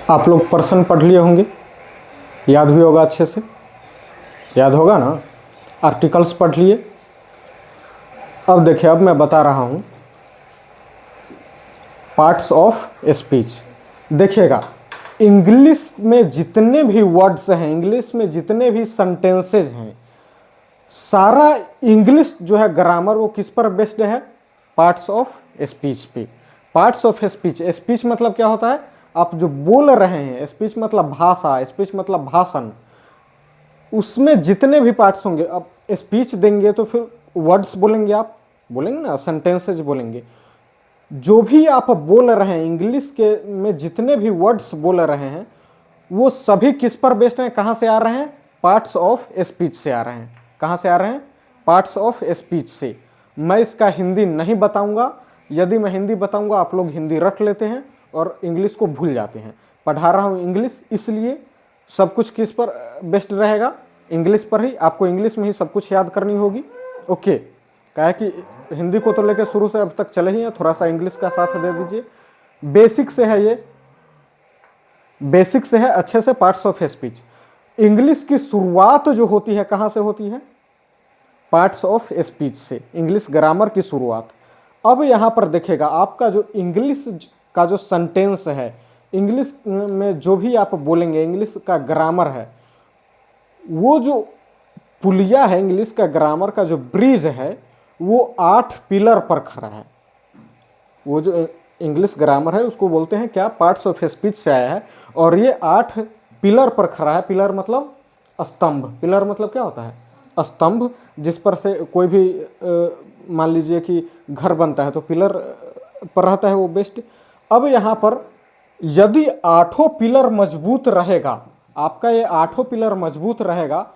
आप लोग पर्सन पढ़ लिए होंगे, याद भी होगा, अच्छे से याद होगा ना। आर्टिकल्स पढ़ लिए। अब देखिए, अब मैं बता रहा हूँ पार्ट्स ऑफ स्पीच। देखिएगा, इंग्लिश में जितने भी वर्ड्स हैं, इंग्लिश में जितने भी सेंटेंसेज हैं, सारा इंग्लिश जो है ग्रामर वो किस पर बेस्ड है? पार्ट्स ऑफ स्पीच पे। पार्ट्स ऑफ स्पीच, स्पीच मतलब क्या होता है? आप जो बोल रहे हैं, स्पीच मतलब भाषा, स्पीच मतलब भाषण, उसमें जितने भी पार्ट्स होंगे, अब स्पीच देंगे तो फिर वर्ड्स बोलेंगे, आप बोलेंगे ना, सेंटेंसेज बोलेंगे। जो भी आप बोल रहे हैं इंग्लिश के में जितने भी वर्ड्स बोल रहे हैं वो सभी किस पर बेस्ड हैं? कहाँ से आ रहे हैं? पार्ट्स ऑफ स्पीच से आ रहे हैं। कहाँ से आ रहे हैं? पार्ट्स ऑफ स्पीच से। मैं इसका हिंदी नहीं बताऊंगा। यदि मैं हिंदी बताऊंगा आप लोग हिंदी रट लेते हैं और इंग्लिश को भूल जाते हैं। पढ़ा रहा हूँ इंग्लिश, इसलिए सब कुछ किस पर बेस्ड रहेगा? इंग्लिश पर ही। आपको इंग्लिश में ही सब कुछ याद करनी होगी। ओके, क्या है कि हिंदी को तो लेकर शुरू से अब तक चले ही हैं, थोड़ा सा इंग्लिश का साथ दे दीजिए। बेसिक से है, ये बेसिक से है अच्छे से। पार्ट्स ऑफ स्पीच, इंग्लिश की शुरुआत जो होती है कहाँ से होती है? पार्ट्स ऑफ स्पीच से, इंग्लिश ग्रामर की शुरुआत। अब यहाँ पर देखिएगा, आपका जो इंग्लिश का जो सेंटेंस है, इंग्लिश में जो भी आप बोलेंगे, इंग्लिश का ग्रामर है, वो जो पुलिया है, इंग्लिश का ग्रामर का जो ब्रिज है, वो 8 पिलर पर खड़ा है। वो जो इंग्लिश ग्रामर है उसको बोलते हैं क्या? पार्ट्स ऑफ स्पीच से आया है, और ये 8 पिलर पर खड़ा है। पिलर मतलब स्तंभ। पिलर मतलब क्या होता है? स्तंभ, जिस पर से कोई भी मान लीजिए कि घर बनता है तो पिलर पर रहता है वो बेस्ट। अब यहाँ पर यदि 8 पिलर मजबूत रहेगा, आपका ये 8 पिलर मजबूत रहेगा,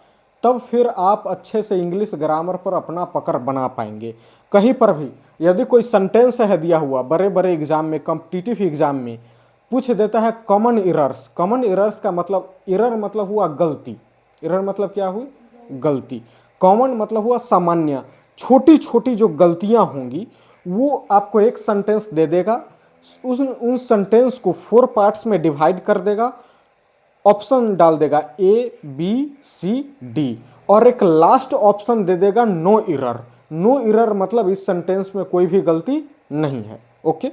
तब फिर आप अच्छे से इंग्लिश ग्रामर पर अपना पकड़ बना पाएंगे। कहीं पर भी यदि कोई सेंटेंस है दिया हुआ, बड़े बड़े एग्जाम में, कॉम्पिटिटिव एग्जाम में पूछ देता है कॉमन एरर्स। कॉमन एरर्स का मतलब, एरर मतलब हुआ गलती, एरर मतलब क्या हुई? गलती। कॉमन मतलब हुआ सामान्य। छोटी छोटी जो गलतियां होंगी वो आपको एक सेंटेंस दे देगा, उन सेंटेंस को 4 पार्ट्स में डिवाइड कर देगा, ऑप्शन डाल देगा ABCD, और एक लास्ट ऑप्शन दे देगा नो एरर। नो एरर मतलब इस सेंटेंस में कोई भी गलती नहीं है। ओके,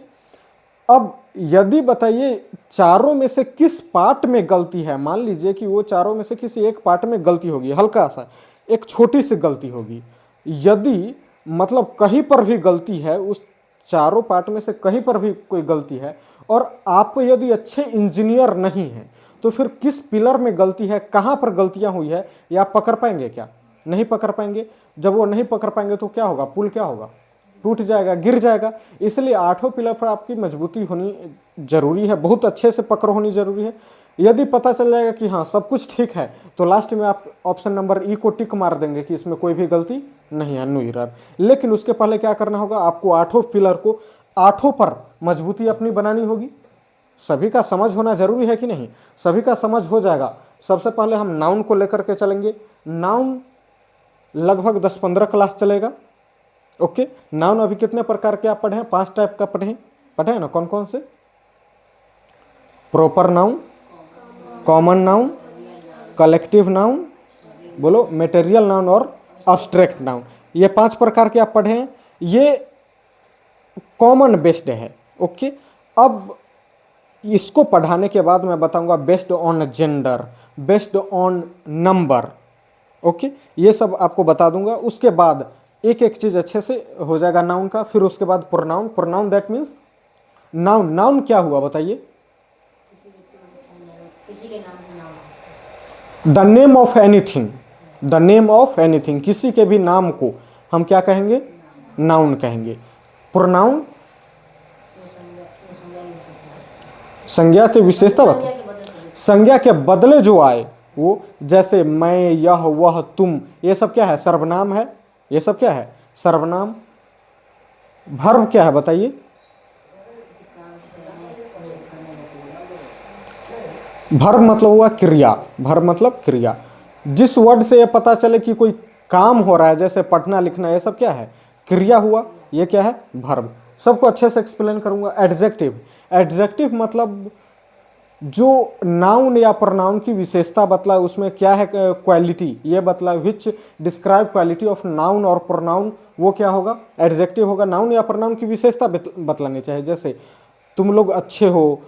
अब यदि बताइए चारों में से किस पार्ट में गलती है, मान लीजिए कि वो चारों में से किसी एक पार्ट में गलती होगी, हल्का सा एक छोटी सी गलती होगी, यदि मतलब कहीं पर भी गलती है, उस चारों पार्ट में से कहीं पर भी कोई गलती है, और आप यदि अच्छे इंजीनियर नहीं हैं तो फिर किस पिलर में गलती है, कहां पर गलतियां हुई है, ये आप पकड़ पाएंगे क्या? नहीं पकड़ पाएंगे। जब वो नहीं पकड़ पाएंगे तो क्या होगा? पुल क्या होगा? टूट जाएगा, गिर जाएगा। इसलिए 8 पिलर पर आपकी मजबूती होनी जरूरी है, बहुत अच्छे से पकड़ होनी जरूरी है। यदि पता चल जाएगा कि हाँ सब कुछ ठीक है, तो लास्ट में आप ऑप्शन नंबर E को टिक मार देंगे कि इसमें कोई भी गलती नहीं है, नो एरर। लेकिन उसके पहले क्या करना होगा? आपको 8 पिलर को 8 पर मजबूती अपनी बनानी होगी। सभी का समझ होना जरूरी है कि नहीं? सभी का समझ हो जाएगा। सबसे पहले हम नाउन को लेकर के चलेंगे। नाउन लगभग 10-15 क्लास चलेगा। ओके, नाउन अभी कितने प्रकार के आप पढ़े हैं? 5 टाइप का पढ़े हैं ना? कौन कौन से? Proper noun, common noun, collective noun, बोलो, मटेरियल नाउन और अब्स्ट्रैक्ट नाउन। ये 5 प्रकार के आप पढ़े हैं, ये कॉमन बेस्ड है। ओके, अब इसको पढ़ाने के बाद मैं बताऊंगा based on gender, based on number. Okay, ये सब आपको बता दूंगा। उसके बाद एक एक चीज अच्छे से हो जाएगा नाउन का। फिर उसके बाद pronoun. Pronoun that means noun. Noun क्या हुआ बताइए? The name of anything. The name of anything, किसी के भी नाम को हम क्या कहेंगे? नाउन कहेंगे। प्रोनाउन संज्ञा की विशेषता बता, संज्ञा के बदले जो आए वो, जैसे मैं, यह, वह, तुम, ये सब क्या है? सर्वनाम है। ये सब क्या है? सर्वनाम। वर्ब क्या है बताइए? वर्ब मतलब हुआ क्रिया। वर्ब मतलब क्रिया। जिस वर्ड से ये पता चले कि कोई काम हो रहा है, जैसे पढ़ना लिखना, ये सब क्या है? क्रिया हुआ। ये क्या है? वर्ब। सबको अच्छे से एक्सप्लेन करूंगा। एडजेक्टिव। एडजेक्टिव मतलब जो नाउन या प्रोनाउन की विशेषता बतलाए, उसमें क्या है क्वालिटी, ये बतलाए, विच डिस्क्राइब क्वालिटी ऑफ नाउन और प्रोनाउन, वो क्या होगा, एडजेक्टिव होगा। नाउन या प्रोनाउन की विशेषता बतलानी चाहिए, जैसे तुम लोग अच्छे हो,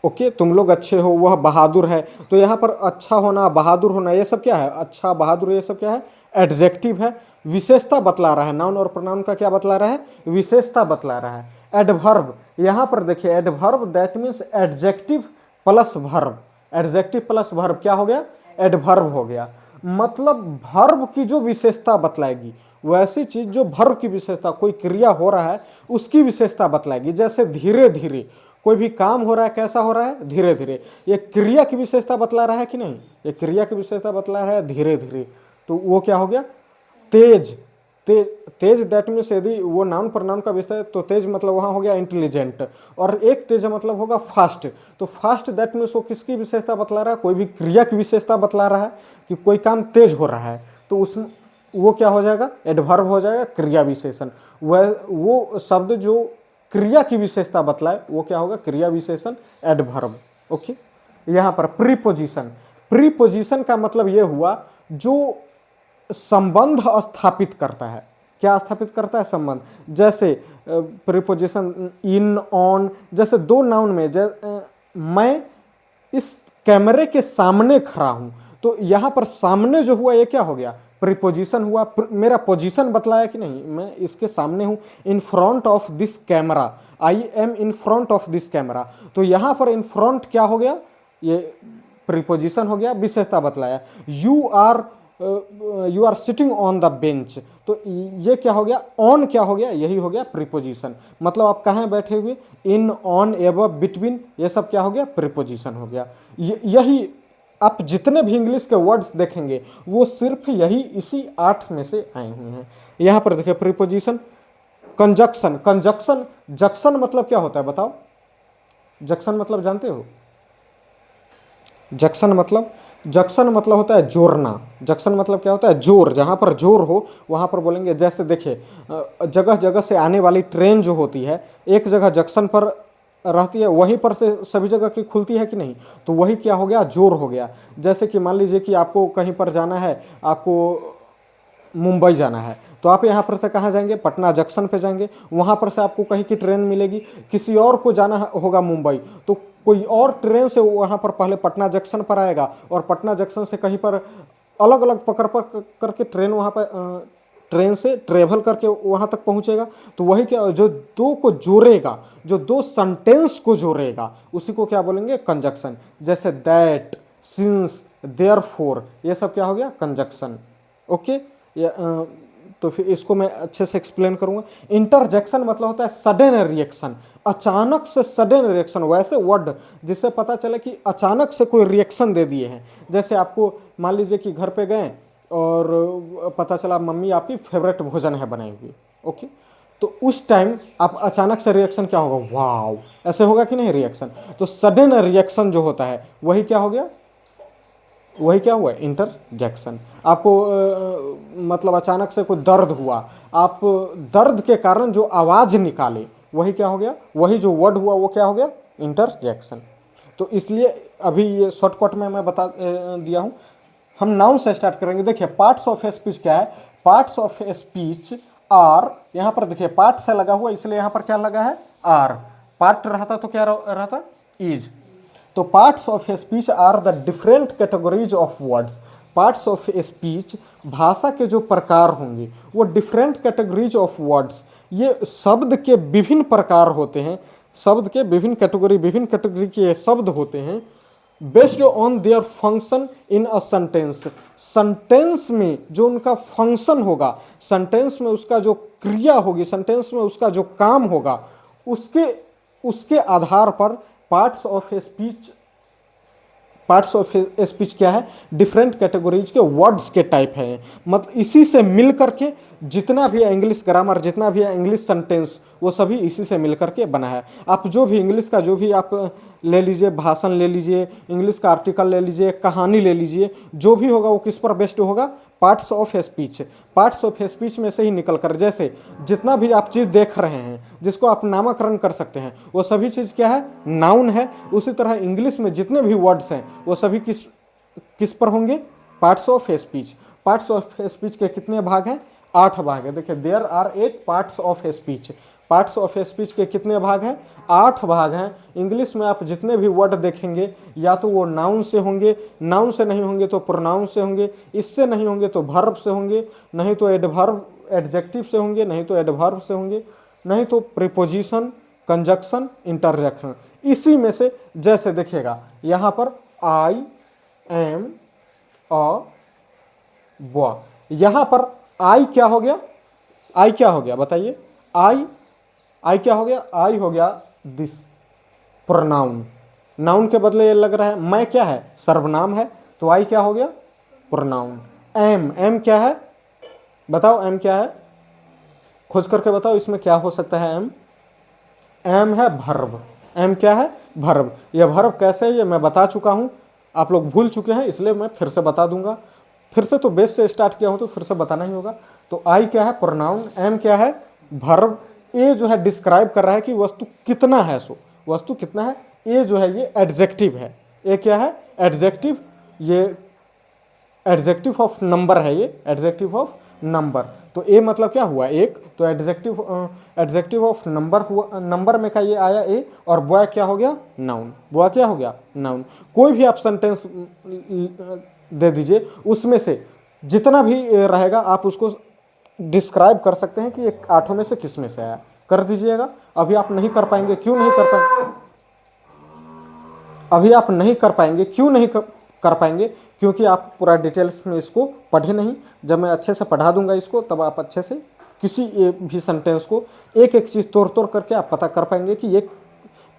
ओके, तुम लोग अच्छे हो, वह बहादुर है। तो यहाँ पर अच्छा होना, बहादुर होना, ये सब क्या है, अच्छा, बहादुर, ये सब क्या है, एडजेक्टिव है, विशेषता बतला रहा है। नाउन और प्रोनाउन का क्या बतला रहा है, विशेषता बतला रहा है। एडवर्ब, यहाँ पर देखिए adverb that means adjective plus verb, adjective plus verb क्या हो गया, एडवर्ब हो गया। मतलब वर्ब की जो विशेषता बतलाएगी, वैसी चीज जो वर्ब की विशेषता, कोई क्रिया हो रहा है उसकी विशेषता बतलाएगी। जैसे धीरे धीरे, कोई भी काम हो रहा है, कैसा हो रहा है, धीरे धीरे, ये क्रिया की विशेषता बतला रहा है कि नहीं, ये क्रिया की विशेषता बतला रहा है धीरे धीरे, तो वो क्या हो गया, तेज। तेज, तेज दैट मीन्स यदि वो नाउन प्रोनाउन का विषय है तो तेज मतलब वहां हो गया इंटेलिजेंट, और एक तेज मतलब होगा फास्ट। तो फास्ट दैट मीन्स वो किसकी विशेषता बतला रहा है, कोई भी क्रिया की विशेषता बतला रहा है कि कोई काम तेज हो रहा है, तो उसमें वो क्या हो जाएगा, एडवर्ब हो जाएगा, क्रिया विशेषण। वह वो शब्द जो क्रिया की विशेषता बतलाए वो क्या होगा, क्रिया विशेषण, एडवर्ब। ओके, यहां पर प्रीपोजिशन, प्रीपोजिशन का मतलब यह हुआ जो संबंध स्थापित करता है। क्या स्थापित करता है, संबंध। जैसे प्रीपोजिशन इन, ऑन, जैसे दो नाउन में, मैं इस कैमरे के सामने खड़ा हूं, तो यहां पर सामने जो हुआ ये क्या हो गया, प्रीपोजिशन हुआ। मेरा पोजीशन बतलाया कि नहीं, मैं इसके सामने हूं, in front of this camera, I am in front of this camera. तो यहां पर इन फ्रंट क्या हो गया, ये प्रीपोजिशन हो गया, विशेषता बतलाया। You are sitting on the bench, तो ये क्या हो गया, ऑन क्या हो गया, यही हो गया प्रीपोजिशन। मतलब आप कहाँ बैठे हुए, इन, ऑन, एबव, बिटवीन, ये सब क्या हो गया, प्रीपोजिशन हो गया। यही आप जितने भी इंग्लिश के वर्ड्स देखेंगे वो सिर्फ यही इसी 8 में से आए हुए हैं। यहां पर देखिए प्रीपोजिशन, कंजक्शन, कंजक्शन, जक्शन मतलब क्या होता है बताओ, जक्शन मतलब जानते हो, जक्शन मतलब, जक्शन मतलब होता है जोड़ना। जक्शन मतलब क्या होता है, जोर, जहां पर जोर हो वहां पर बोलेंगे। जैसे देखिए जगह जगह से आने वाली ट्रेन जो होती है, एक जगह जंक्शन पर रहती है, वहीं पर से सभी जगह की खुलती है कि नहीं, तो वही क्या हो गया, जोर हो गया। जैसे कि मान लीजिए कि आपको कहीं पर जाना है, आपको मुंबई जाना है, तो आप यहाँ पर से कहाँ जाएंगे, पटना जंक्शन पे जाएंगे, वहाँ पर से आपको कहीं की ट्रेन मिलेगी। किसी और को जाना होगा मुंबई, तो कोई और ट्रेन से वहाँ पर पहले पटना जंक्शन पर आएगा, और पटना जंक्शन से कहीं पर अलग अलग पकड़ करके ट्रेन वहाँ पर ट्रेन से ट्रेवल करके वहाँ तक पहुँचेगा। तो वही क्या, जो दो को जोड़ेगा, जो दो सेंटेंस को जोड़ेगा, उसी को क्या बोलेंगे, कंजक्शन। जैसे दैट, सिंस, देयरफॉर, ये सब क्या हो गया, कंजक्शन। ओके, तो फिर इसको मैं अच्छे से एक्सप्लेन करूंगा। इंटरजेक्शन मतलब होता है सडन रिएक्शन, अचानक से सडन रिएक्शन, वैसे वर्ड जिससे पता चले कि अचानक से कोई रिएक्शन दे दिए हैं। जैसे आपको मान लीजिए कि घर पे गए और पता चला मम्मी आपकी फेवरेट भोजन है बनाई हुई, ओके, तो उस टाइम आप अचानक से रिएक्शन क्या होगा, वाव, ऐसे होगा कि नहीं रिएक्शन। तो सडन रिएक्शन जो होता है वही क्या हो गया, वही क्या हुआ, इंटरजेक्शन। आपको मतलब अचानक से कोई दर्द हुआ, आप दर्द के कारण जो आवाज निकाले वही क्या हो गया, वही जो वर्ड हुआ वो क्या हो गया, इंटरजेक्शन। तो इसलिए अभी ये शॉर्टकट में मैं बता दिया हूं। हम नाउन से स्टार्ट करेंगे। देखिए पार्ट्स ऑफ ए स्पीच क्या है, parts of a speech are, यहां पर देखिए पार्ट से लगा हुआ, इसलिए यहां पर क्या लगा है, आर। पार्ट रहता तो क्या रहता, इज। तो parts of a speech are the different categories of words. Parts of a speech, भाषा के जो प्रकार होंगे वो डिफरेंट कैटेगरीज ऑफ वर्ड्स, ये शब्द के विभिन्न प्रकार होते हैं, शब्द के विभिन्न कैटेगरी के शब्द होते हैं, based on their function in a sentence. Sentence में जो उनका फंक्शन होगा, सेंटेंस में उसका जो क्रिया होगी, सेंटेंस में उसका जो काम होगा, उसके उसके आधार पर parts of a speech, parts of a speech क्या है, डिफरेंट कैटेगरीज के वर्ड्स के टाइप हैं। मतलब इसी से मिल करके जितना भी है इंग्लिश ग्रामर, जितना भी है इंग्लिश सेंटेंस, वो सभी इसी से मिल करके बना है। आप जो भी इंग्लिश का जो भी आप ले लीजिए, भाषण ले लीजिए, इंग्लिश का आर्टिकल ले लीजिए, कहानी ले लीजिए, जो भी होगा वो किस पर बेस्ड होगा, parts of speech, parts of speech में से ही निकल कर, जैसे जितना भी आप चीज़ देख रहे हैं जिसको आप नामकरण कर सकते हैं वो सभी चीज़ क्या है, नाउन है। उसी तरह इंग्लिश में जितने भी वर्ड्स हैं वो सभी किस किस पर होंगे, parts of speech. Parts of speech के कितने भाग हैं, 8 भाग है। देखिए there are 8 parts of speech. Parts of speech के कितने भाग हैं, 8 भाग हैं। इंग्लिश में आप जितने भी वर्ड देखेंगे या तो वो नाउन से होंगे, नाउन से नहीं होंगे तो प्रोनाउन से होंगे, इससे नहीं होंगे तो वर्ब से होंगे, नहीं तो एडवर्ब एडजेक्टिव से होंगे, नहीं तो एडवर्ब से होंगे, नहीं तो प्रीपोजिशन, कंजक्शन, इंटरजेक्शन। इसी में से जैसे देखिएगा यहाँ पर आई एम अ बॉय, यहाँ पर आई क्या हो गया, आई क्या हो गया बताइए, आई क्या हो गया, आई हो गया दिस प्रोनाउन। नाउन के बदले ये लग रहा है मैं क्या है, सर्वनाम है, तो आई क्या हो गया, प्रोनाउन। एम क्या है बताओ, एम क्या है, खोज करके बताओ इसमें क्या हो सकता है। एम है भर्ब। एम क्या है, भर्ब। यह भर्ब कैसे है ये मैं बता चुका हूँ, आप लोग भूल चुके हैं इसलिए मैं फिर से बता दूंगा। फिर से तो बेस से स्टार्ट किया हूँ तो फिर से बताना ही होगा। तो आई क्या है, प्रोनाउन। एम क्या है, भर्ब। ए जो है डिस्क्राइब कर रहा है कि वस्तु कितना है, सो वस्तु कितना है। ए जो है ये एडजेक्टिव है। ए क्या है, एडजेक्टिव। ये एडजेक्टिव ऑफ नंबर है, ये एडजेक्टिव ऑफ नंबर। तो ए मतलब क्या हुआ, एक। तो एडजेक्टिव ऑफ नंबर हुआ, नंबर में का ये आया ए। और बॉय क्या हो गया, नाउन। बॉय क्या हो गया, नाउन। कोई भी आप सेंटेंस दे दीजिए, उसमें से जितना भी रहेगा आप उसको डिस्क्राइब कर सकते हैं कि एक 8 में से किस में से आया, कर दीजिएगा। अभी आप नहीं कर पाएंगे, क्यों नहीं कर पाएंगे, अभी आप नहीं कर पाएंगे, क्यों नहीं कर पाएंगे, क्योंकि आप पूरा डिटेल्स में इसको पढ़े नहीं। जब मैं अच्छे से पढ़ा दूंगा इसको तब आप अच्छे से किसी भी सेंटेंस को एक एक चीज़ तोड़ तोड़ करके आप पता कर पाएंगे कि ये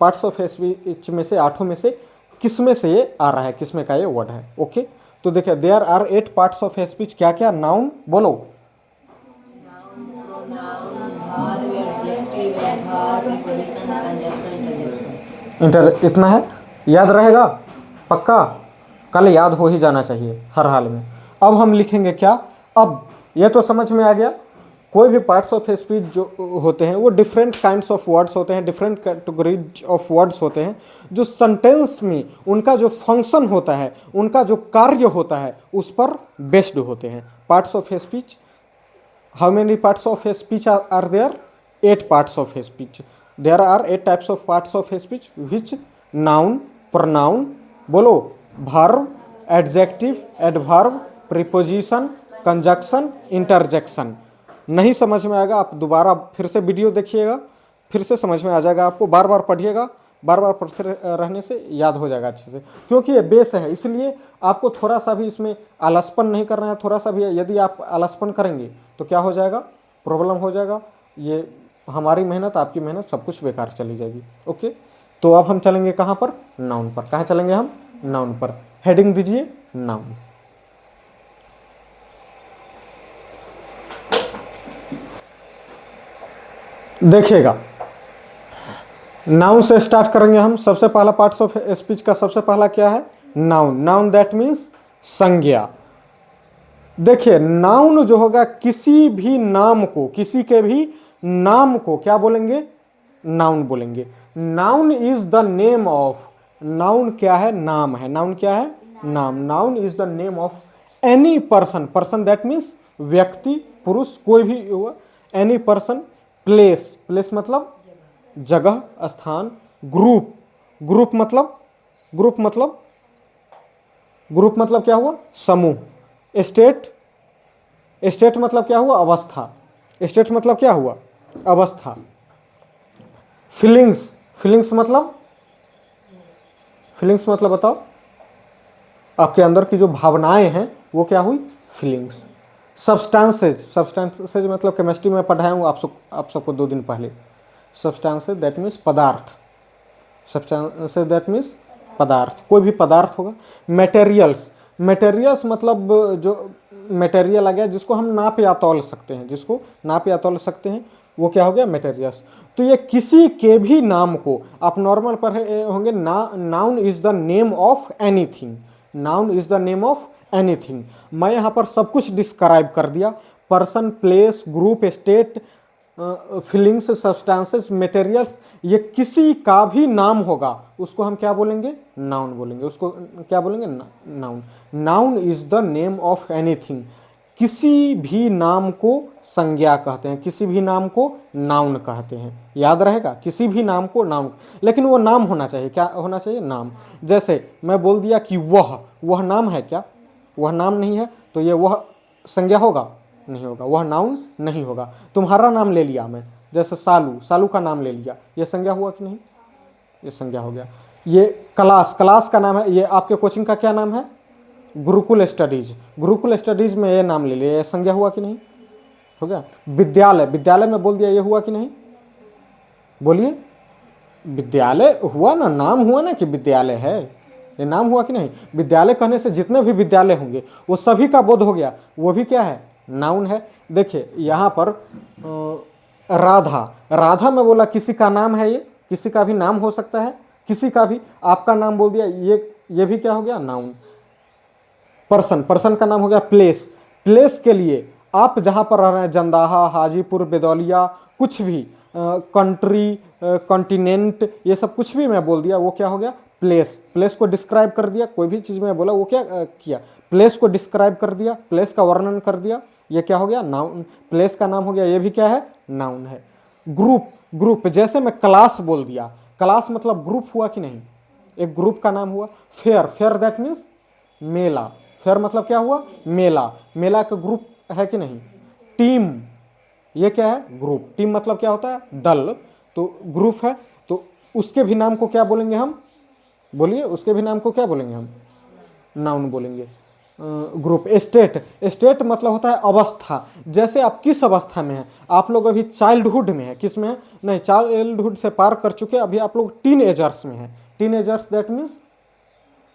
पार्ट्स ऑफ स्पीच में से 8 में से किस में से ये आ रहा है, किस में का ये वर्ड है। ओके, तो देखिए there are 8 parts of speech. क्या क्या, नाउन बोलो, इतना है, याद रहेगा पक्का, कल याद हो ही जाना चाहिए हर हाल में। अब हम लिखेंगे क्या, अब ये तो समझ में आ गया। कोई भी पार्ट्स ऑफ स्पीच जो होते हैं वो डिफरेंट काइंड्स ऑफ वर्ड्स होते हैं, डिफरेंट कैटेगरीज ऑफ वर्ड्स होते हैं, जो सेंटेंस में उनका जो फंक्शन होता है, उनका जो कार्य होता है उस पर बेस्ड होते हैं। Parts of speech, how many parts of speech are there, 8 parts of speech. There are 8 types of parts of speech which noun, pronoun, बोलो, verb, adjective, adverb, preposition, conjunction, interjection. नहीं समझ में आएगा आप दोबारा फिर से वीडियो देखिएगा, फिर से समझ में आ जाएगा आपको। बार बार पढ़िएगा, बार बार पढ़ते रहने से याद हो जाएगा अच्छे से, क्योंकि ये बेस है। इसलिए आपको थोड़ा सा भी इसमें आलसपन नहीं करना है। थोड़ा सा भी यदि आप आलसपन करेंगे तो क्या हो जाएगा, प्रॉब्लम हो जाएगा। ये हमारी मेहनत, आपकी मेहनत, सब कुछ बेकार चली जाएगी। ओके, तो अब हम चलेंगे कहाँ पर, नाउन पर। कहाँ चलेंगे हम, नाउन पर। हेडिंग दीजिए नाउन। देखिएगा नाउन से स्टार्ट करेंगे हम। सबसे पहला पार्ट्स ऑफ स्पीच का सबसे पहला क्या है, नाउन। नाउन दैट मीन्स संज्ञा। देखिए नाउन जो होगा किसी भी नाम को, किसी के भी नाम को क्या बोलेंगे, नाउन बोलेंगे। Noun is the name of, noun क्या है, नाम है। नाउन क्या है, नाम। Noun is the name of any person. Person that means व्यक्ति, पुरुष, कोई भी हुआ। Any person. प्लेस, प्लेस मतलब जगह, स्थान। ग्रुप, ग्रुप मतलब, ग्रुप मतलब, ग्रुप मतलब क्या हुआ, समूह। स्टेट, स्टेट मतलब क्या हुआ, अवस्था। स्टेट मतलब क्या हुआ, अवस्था। फीलिंग्स, फीलिंग्स मतलब, फीलिंग्स मतलब बताओ, आपके अंदर की जो भावनाएं हैं वो क्या हुई, फीलिंग्स। सब्सटेंसेज, सब्सटेंसेज मतलब केमिस्ट्री में पढ़ाया हूँ आप सबको 2 दिन पहले। सब्सटेंसेज दैट मीन्स पदार्थ। सब्सटेंसेज दैट मीन्स पदार्थ, कोई भी पदार्थ होगा। मटेरियल्स, मटेरियल्स मतलब जो मटेरियल आ गया जिसको हम नाप या तौल सकते हैं, जिसको नाप या तौल सकते हैं, वो क्या हो गया, मटेरियल्स। तो ये किसी के भी नाम को आप नॉर्मल पढ़े होंगे, noun is the name of anything. Noun is the name of anything. मैं यहाँ पर सब कुछ डिस्क्राइब कर दिया, person, place, group, state, feelings, substances, materials, ये किसी का भी नाम होगा उसको हम क्या बोलेंगे? नाउन बोलेंगे। उसको क्या बोलेंगे? Noun. Noun is the name of anything. किसी भी नाम को संज्ञा कहते हैं, किसी भी नाम को नाउन कहते हैं। याद रहेगा, किसी भी नाम को नाउन, लेकिन वो नाम होना चाहिए। क्या होना चाहिए? नाम। जैसे मैं बोल दिया कि वह नाम है क्या? वह नाम नहीं है, तो ये वह संज्ञा होगा? नहीं होगा, वह नाउन नहीं होगा। तुम्हारा नाम ले लिया मैं, जैसे सालू, सालू का नाम ले लिया, ये संज्ञा हुआ कि नहीं? ये संज्ञा हो गया। ये क्लास, क्लास का नाम है। ये आपके कोचिंग का क्या नाम है? गुरुकुल स्टडीज। गुरुकुल स्टडीज में ये नाम ले लिया, ये संज्ञा हुआ कि नहीं? हो गया। विद्यालय, विद्यालय में बोल दिया, ये हुआ कि नहीं? बोलिए। विद्यालय हुआ ना, नाम हुआ ना कि विद्यालय है, ये नाम हुआ कि नहीं? विद्यालय कहने से जितने भी विद्यालय होंगे वो सभी का बोध हो गया, वो भी क्या है? नाउन है। देखिए यहाँ पर राधा, राधा में बोला किसी का नाम है, ये किसी का भी नाम हो सकता है, किसी का भी। आपका नाम बोल दिया, ये भी क्या हो गया? नाउन। पर्सन, पर्सन का नाम हो गया प्लेस। प्लेस के लिए आप जहाँ पर रह रहे हैं, जंदाहा, हाजीपुर, बेदौलिया, कुछ भी, कंट्री, कॉन्टिनेंट, ये सब कुछ भी मैं बोल दिया, वो क्या हो गया? प्लेस। प्लेस को डिस्क्राइब कर दिया, कोई भी चीज़ मैं बोला वो क्या किया? प्लेस को डिस्क्राइब कर दिया, प्लेस का वर्णन कर दिया, ये क्या हो गया? नाउन। प्लेस का नाम हो गया, ये भी क्या है? नाउन है। ग्रुप, ग्रुप जैसे मैं क्लास बोल दिया, क्लास मतलब ग्रुप हुआ कि नहीं? एक ग्रुप का नाम हुआ। Fair, fair that means Mela, fair मतलब क्या हुआ? मेला, मेला का ग्रुप है कि नहीं? टीम, ये क्या है? ग्रुप। टीम मतलब क्या होता है? दल, तो ग्रुप है, तो उसके भी नाम को क्या बोलेंगे हम? बोलिए, उसके भी नाम को क्या बोलेंगे हम? नाउन बोलेंगे। ग्रुप। स्टेट, स्टेट मतलब होता है अवस्था। जैसे आप किस अवस्था में हैं? आप लोग अभी चाइल्डहुड में है, किस में है? नहीं, चाइल्डहुड से पार कर चुके, अभी आप लोग टीन एजर्स में हैं। टीन एजर्स दैट मीन्स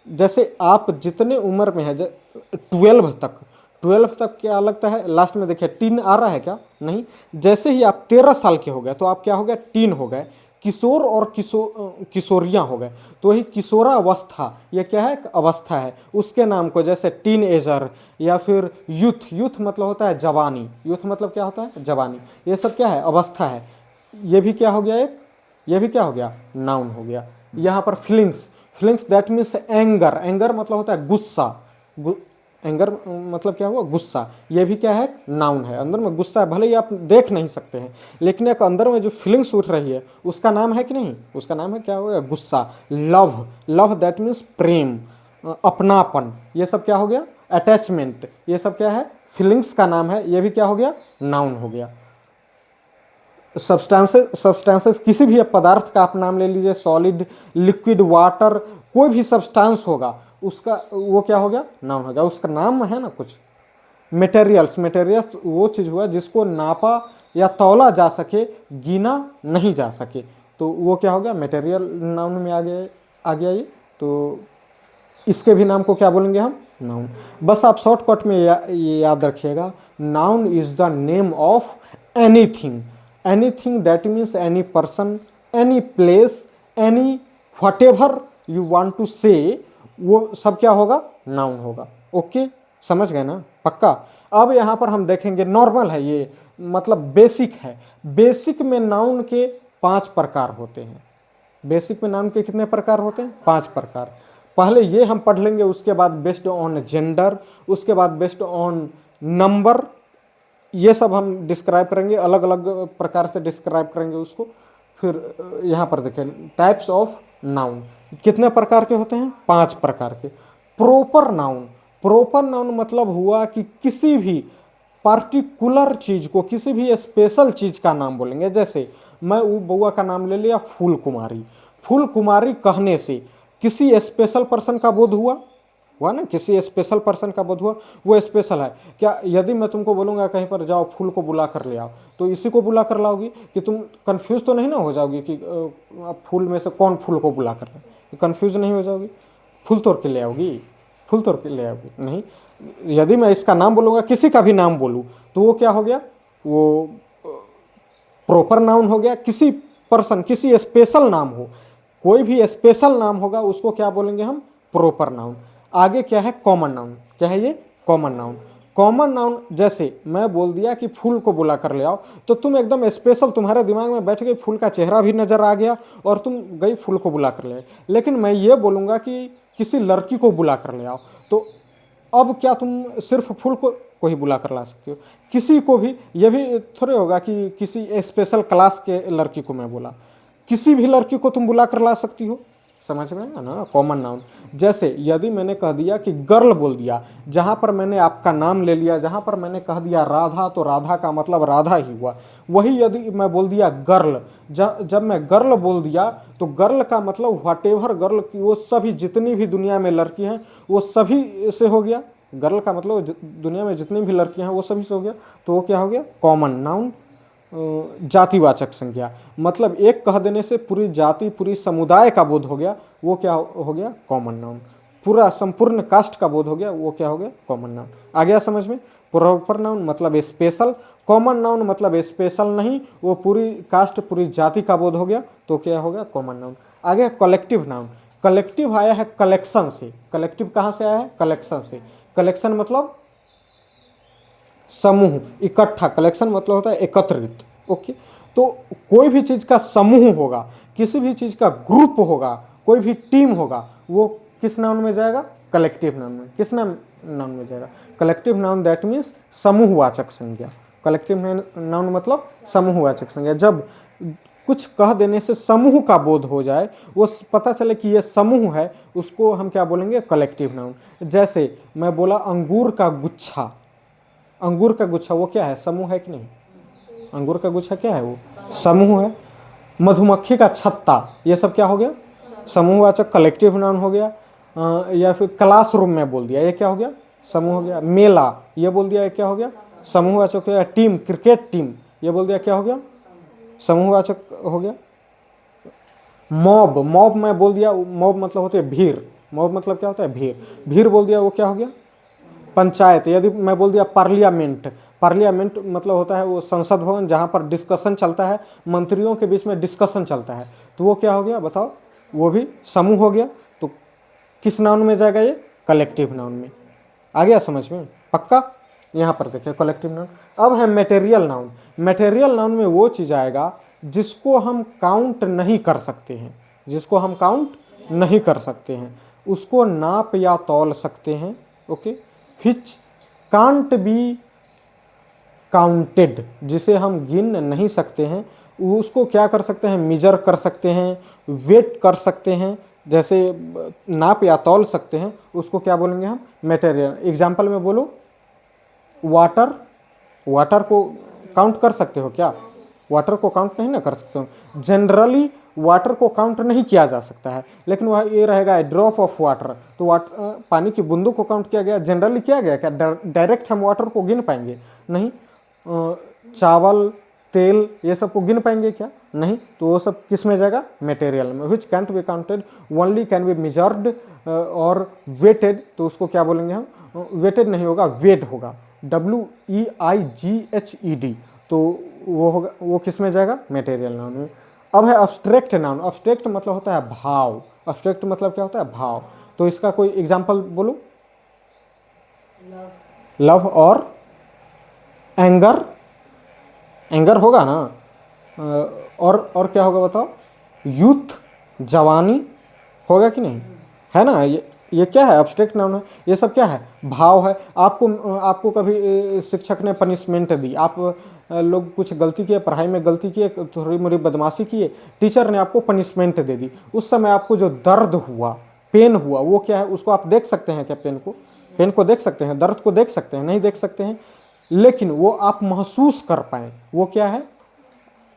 जैसे आप जितने उम्र में है, 12 तक, 12 तक क्या लगता है? लास्ट में देखिए टीन आ रहा है क्या? नहीं। जैसे ही आप 13 साल के हो गए तो आप क्या हो गए? टीन हो गए। किशोर और किशोरियाँ हो गए, तो वही किशोरावस्था, ये क्या है? एक अवस्था है। उसके नाम को जैसे टीन एजर या फिर यूथ, यूथ मतलब होता है जवानी, यूथ मतलब क्या होता है? जवानी। ये सब क्या है? अवस्था है। ये भी क्या हो गया? एक, ये भी क्या हो गया? नाउन हो गया। यहाँ पर feelings, feelings that means anger, anger मतलब होता है गुस्सा, एंगर मतलब क्या हुआ? गुस्सा। ये भी क्या है? नाउन है। अंदर में गुस्सा है, भले ही आप देख नहीं सकते हैं, लेकिन एक अंदर में जो फीलिंग्स उठ रही है उसका नाम है कि नहीं? उसका नाम है क्या होगा? गुस्सा। लव, लव दैट मीन्स प्रेम, अपनापन, ये सब क्या हो गया? अटैचमेंट, ये सब क्या है? फीलिंग्स का नाम है, ये भी क्या हो गया? नाउन हो गया। सब्सटेंसेस, सब्सटेंसेस किसी भी पदार्थ का आप नाम ले लीजिए, सॉलिड, लिक्विड, वाटर, कोई भी सब्सटेंस होगा उसका वो क्या हो गया? नाउन हो गया। उसका नाम है ना कुछ। मटेरियल्स, मटेरियल्स वो चीज़ हुआ जिसको नापा या तौला जा सके, गिना नहीं जा सके, तो वो क्या हो गया? मटेरियल नाउन में आ गया ये। तो इसके भी नाम को क्या बोलेंगे हम? नाउन। बस आप शॉर्टकट में ये याद रखिएगा, noun is the name of anything. Anything that means any person, any place, any whatever you want to say, वो सब क्या होगा? नाउन होगा। ओके, समझ गए ना? पक्का। अब यहाँ पर हम देखेंगे, नॉर्मल है ये, मतलब बेसिक है। बेसिक में नाउन के 5 प्रकार होते हैं। बेसिक में नाउन के कितने प्रकार होते हैं? 5 प्रकार। पहले ये हम पढ़ लेंगे, उसके बाद बेस्ड ऑन जेंडर, उसके बाद बेस्ड ऑन नंबर, ये सब हम डिस्क्राइब करेंगे, अलग अलग प्रकार से डिस्क्राइब करेंगे उसको। फिर यहाँ पर देखें टाइप्स ऑफ नाउन, कितने प्रकार के होते हैं? 5 प्रकार के। प्रॉपर नाउन, प्रॉपर नाउन मतलब हुआ कि किसी भी पार्टिकुलर चीज को, किसी भी स्पेशल चीज का नाम बोलेंगे। जैसे मैं वो बउआ का नाम ले लिया फूल कुमारी, फूल कुमारी कहने से किसी स्पेशल पर्सन का बोध हुआ ना, किसी स्पेशल पर्सन का बोध हुआ, वो स्पेशल है। क्या यदि मैं तुमको बोलूँगा कहीं पर जाओ फूल को बुला कर ले आओ, तो इसी को बुला कर लाओगी? कि तुम कंफ्यूज तो नहीं ना हो जाओगी कि फूल में से कौन फूल को बुला कर लाए? कंफ्यूज नहीं हो जाओगी? फूल तोड़ के ले आओगी? फूल तोड़ के ले आओगी? नहीं। यदि मैं इसका नाम बोलूँगा, किसी का भी नाम बोलूँ, तो वो क्या हो गया? वो प्रॉपर नाउन हो गया। किसी पर्सन, किसी स्पेशल नाम हो, कोई भी स्पेशल नाम होगा उसको क्या बोलेंगे हम? Proper noun. आगे क्या है, कॉमन नाउन। क्या है ये, कॉमन नाउन। कॉमन नाउन जैसे मैं बोल दिया कि फूल को बुला कर ले आओ, तो तुम एकदम स्पेशल, तुम्हारे दिमाग में बैठ गई, फूल का चेहरा भी नजर आ गया और तुम गई फूल को बुला कर ले आई। लेकिन मैं ये बोलूँगा कि किसी लड़की को बुला कर ले आओ, तो अब क्या तुम सिर्फ फूल को ही बुला कर ला सकती हो, किसी को भी। ये भी थोड़े होगा कि किसी स्पेशल क्लास के लड़की को मैं बोला, किसी भी लड़की को तुम बुला कर ला सकती हो। समझ में आया ना, कॉमन नाउन। जैसे यदि मैंने कह दिया कि गर्ल बोल दिया, जहां पर मैंने आपका नाम ले लिया, जहां पर मैंने कह दिया राधा, तो राधा का मतलब राधा ही हुआ। वही यदि मैं बोल दिया गर्ल, जब मैं गर्ल बोल दिया, तो गर्ल का मतलब व्हाटेवर गर्ल की, वो सभी जितनी भी दुनिया में लड़की हैं वो सभी से हो गया। गर्ल का मतलब दुनिया में जितनी भी लड़कियां हैं वो सभी से हो गया, तो वो क्या हो गया, कॉमन नाउन। जातिवाचक संज्ञा, मतलब एक कह देने से पूरी जाति, पूरी समुदाय का बोध हो गया, वो क्या हो गया, कॉमन नाउन। पूरा संपूर्ण कास्ट का बोध हो गया, वो क्या हो गया, कॉमन नाउन। आ गया समझ में। प्रॉपर नाउन मतलब स्पेशल, कॉमन नाउन मतलब स्पेशल नहीं, वो पूरी कास्ट, पूरी जाति का बोध हो गया, तो क्या हो गया, कॉमन नाउन। आगे कलेक्टिव नाउन। कलेक्टिव आया है कलेक्शन से। कलेक्टिव कहाँ से आया है, कलेक्शन से। कलेक्शन मतलब समूह, इकट्ठा। कलेक्शन मतलब होता है एकत्रित। ओके, तो कोई भी चीज का समूह होगा, किसी भी चीज का ग्रुप होगा, कोई भी टीम होगा, वो किस नाउन में जाएगा, कलेक्टिव नाउन में। किस नाउन में जाएगा, कलेक्टिव नाउन। दैट मीन्स समूहवाचक संज्ञा। कलेक्टिव नाउन मतलब समूहवाचक संज्ञा। जब कुछ कह देने से समूह का बोध हो जाए, वो पता चले कि ये समूह है, उसको हम क्या बोलेंगे, कलेक्टिव नाउन। जैसे मैं बोला अंगूर का गुच्छा। अंगूर का गुच्छा वो क्या है, समूह है कि नहीं। अंगूर का गुच्छा क्या है, वो समूह है। मधुमक्खी का छत्ता, ये सब क्या हो गया, समूहवाचक, कलेक्टिव नाउन हो गया। या फिर क्लासरूम में बोल दिया, ये क्या हो गया, समूह हो गया। मेला, ये बोल दिया, ये क्या हो गया, समूहवाचक हो गया। टीम, क्रिकेट टीम, ये बोल दिया, क्या हो गया, समूहवाचक हो गया। मॉब, मॉब मैं बोल दिया, मॉब मतलब होती है भीड़। मॉब मतलब क्या होता है, भीड़। भीड़ बोल दिया, वो क्या हो गया, पंचायत। यदि मैं बोल दिया पार्लियामेंट, पार्लियामेंट मतलब होता है वो संसद भवन, जहाँ पर डिस्कशन चलता है, मंत्रियों के बीच में डिस्कशन चलता है, तो वो क्या हो गया, बताओ, वो भी समूह हो गया। तो किस नाउन में जाएगा ये, कलेक्टिव नाउन में। आ गया समझ में, पक्का। यहाँ पर देखिए कलेक्टिव नाउन। अब है मटेरियल नाउन। मटेरियल नाउन में वो चीज़ आएगा जिसको हम काउंट नहीं कर सकते हैं, जिसको हम काउंट नहीं कर सकते हैं, उसको नाप या तौल सकते हैं। Okay, which can't be counted, जिसे हम गिन नहीं सकते हैं, उसको क्या कर सकते हैं, मेजर कर सकते हैं, वेट कर सकते हैं, जैसे नाप या तौल सकते हैं, उसको क्या बोलेंगे हम, मटेरियल। एग्जाम्पल में बोलो, वाटर। वाटर को काउंट कर सकते हो क्या, वाटर को काउंट नहीं ना कर सकते हो। जनरली वाटर को काउंट नहीं किया जा सकता है, लेकिन वह ये रहेगा ड्रॉप ऑफ वाटर, तो वाटर, पानी की बूंदों को काउंट किया गया, जनरली किया गया क्या, डायरेक्ट हम वाटर को गिन पाएंगे, नहीं। चावल, तेल, ये सब को गिन पाएंगे क्या, नहीं। तो वो सब किस में जाएगा, मटेरियल में। Which can't be counted, only can be measured और वेटेड, तो उसको क्या बोलेंगे हम, वेटेड नहीं होगा, वेट होगा, WEIGHED, तो वो होगा, वो किस में जाएगा, मटेरियल नाउन में। अब है अब्स्ट्रैक्ट नाउन। अब्स्ट्रैक्ट मतलब होता है भाव। अब्स्ट्रैक्ट मतलब क्या होता है, भाव। तो इसका कोई एग्जांपल बोलो, लव और एंगर। एंगर होगा ना, और क्या होगा बताओ, यूथ, जवानी, होगा कि नहीं, है ना। ये क्या है, अब्स्ट्रैक्ट नाउन है। ये सब क्या है, भाव है। आपको कभी शिक्षक ने पनिशमेंट दी, आप लोग कुछ गलती किए, पढ़ाई में गलती किए, थोड़ी मोड़ी बदमाशी किए, टीचर ने आपको पनिशमेंट दे दी, उस समय आपको जो दर्द हुआ, पेन हुआ, वो क्या है, उसको आप देख सकते हैं क्या, पेन को, पेन को देख सकते हैं, दर्द को देख सकते हैं, नहीं देख सकते हैं, लेकिन वो आप महसूस कर पाए, वो क्या है,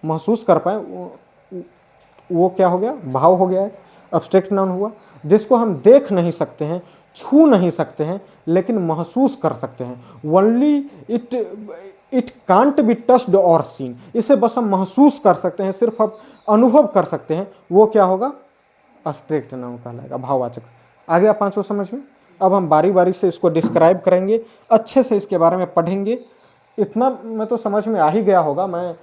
महसूस कर पाए, वो क्या हो गया, भाव हो गया है, अब्स्ट्रैक्ट नाउन हुआ। जिसको हम देख नहीं सकते हैं, छू नहीं सकते हैं, लेकिन महसूस कर सकते हैं। Only it can't be touched और सीन, इसे बस हम महसूस कर सकते हैं, सिर्फ हम अनुभव कर सकते हैं, वो क्या होगा, अब्स्ट्रैक्ट नाउन कहलाएगा, भाववाचक। आ गया पांचों समझ में। अब हम बारी बारी से इसको डिस्क्राइब करेंगे, अच्छे से इसके बारे में पढ़ेंगे। इतना मैं तो समझ में आ ही गया होगा, मैं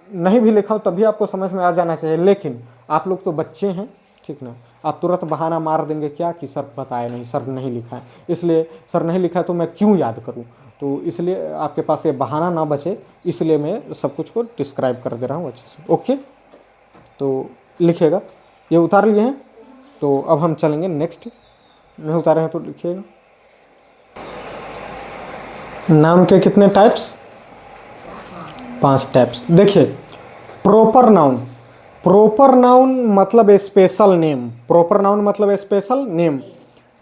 नहीं भी लिखा हूं तभी आपको समझ में आ जाना चाहिए, लेकिन आप लोग तो बच्चे हैं, ठीक ना। आप तुरंत बहाना मार देंगे क्या कि सर बताया नहीं, सर नहीं लिखा है, इसलिए सर नहीं लिखा है तो मैं क्यों याद करूं। तो इसलिए आपके पास ये बहाना ना बचे, इसलिए मैं सब कुछ को डिस्क्राइब कर दे रहा हूँ अच्छे से। ओके, तो लिखिएगा, ये उतार लिए हैं। तो अब हम चलेंगे नेक्स्ट। नहीं उतारे हैं तो लिखिएगा। नाउन के कितने टाइप्स? 5 टाइप्स। देखिए, प्रॉपर नाउन, प्रॉपर नाउन मतलब स्पेशल नेम, प्रॉपर नाउन मतलब स्पेशल नेम,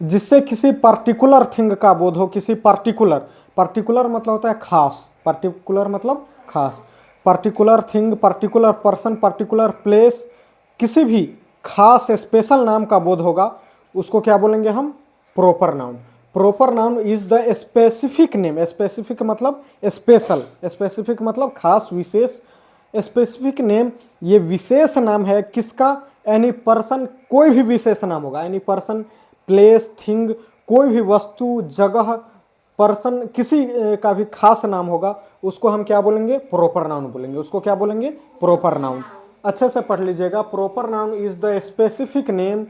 जिससे किसी पर्टिकुलर थिंग का बोध हो, किसी पर्टिकुलर, पर्टिकुलर मतलब होता है खास, पर्टिकुलर मतलब खास, particular thing, particular person, particular place, किसी भी खास स्पेशल नाम का बोध होगा, उसको क्या बोलेंगे हम? Proper noun. Proper noun is the specific name, specific मतलब स्पेशल, स्पेसिफिक मतलब खास, विशेष, स्पेसिफिक नेम ये विशेष नाम है किसका? एनी पर्सन, कोई भी विशेष नाम होगा, एनी पर्सन, प्लेस, थिंग, कोई भी वस्तु, जगह, पर्सन, किसी का भी खास नाम होगा, उसको हम क्या बोलेंगे? प्रॉपर नाउन बोलेंगे। उसको क्या बोलेंगे? Proper noun. अच्छे से पढ़ लीजिएगा, proper noun is the specific name,